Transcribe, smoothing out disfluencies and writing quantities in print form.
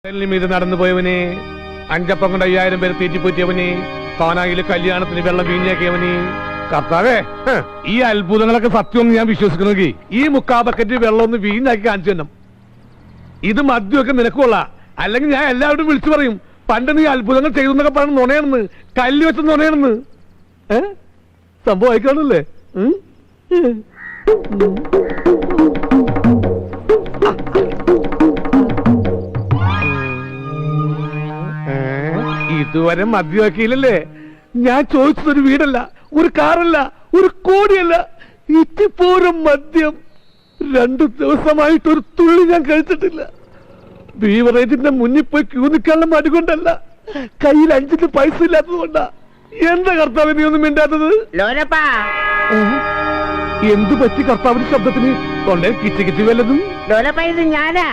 ഇത് നടന്നു പോയവനെ, അഞ്ചപ്പം കൊണ്ട് 5000 പേര് തീറ്റിപ്പൂറ്റിയവന്, കാനായില് കല്യാണത്തിന് വെള്ളം വീഞ്ഞാക്കിയവന്. കർത്താവേ, ഈ അത്ഭുതങ്ങളൊക്കെ സത്യമൊന്നും ഞാൻ വിശ്വസിക്കണമെങ്കിൽ ഈ 3/4 ബക്കറ്റ് വെള്ളം ഒന്ന് വീഞ്ഞാക്കി കാണിച്ചു തന്നെ. ഇത് മദ്യമൊക്കെ നിനക്കുള്ള, അല്ലെങ്കിൽ ഞാൻ എല്ലാവരും വിളിച്ചു പറയും പണ്ട് നീ അത്ഭുതങ്ങൾ ചെയ്തെന്നൊക്കെ പറഞ്ഞ് നുണയാണെന്ന്, കല്ല് വെച്ച് നുണയാണെന്ന്. സംഭവം ആയിക്കാണല്ലേ? ഇതുവരെ മദ്യമാക്കിയില്ലല്ലേ? ഞാൻ ചോദിച്ചതൊരു വീടല്ല, ഒരു കാറല്ല, ഒരു കോടിയല്ല, ഇത്തിപ്പോരും മദ്യം. 2 ദിവസമായിട്ട് ഒരു തുള്ളി ഞാൻ കഴിച്ചിട്ടില്ല. ബീവറേജിന്റെ മുന്നിൽ പോയി ക്യൂ നിൽക്കാനുള്ള മടി കൊണ്ടല്ല, കയ്യിൽ 5 പൈസ ഇല്ലാത്തത് കൊണ്ടാ. എന്താ കർത്താവ് നീ ഒന്നും മിണ്ടാത്തത്? എന്തു പറ്റി കർത്താവിന്റെ ശബ്ദത്തിന്? തൊണ്ടേ കിച്ച് കിച്ച് വല്ലതും? ഞാനാ.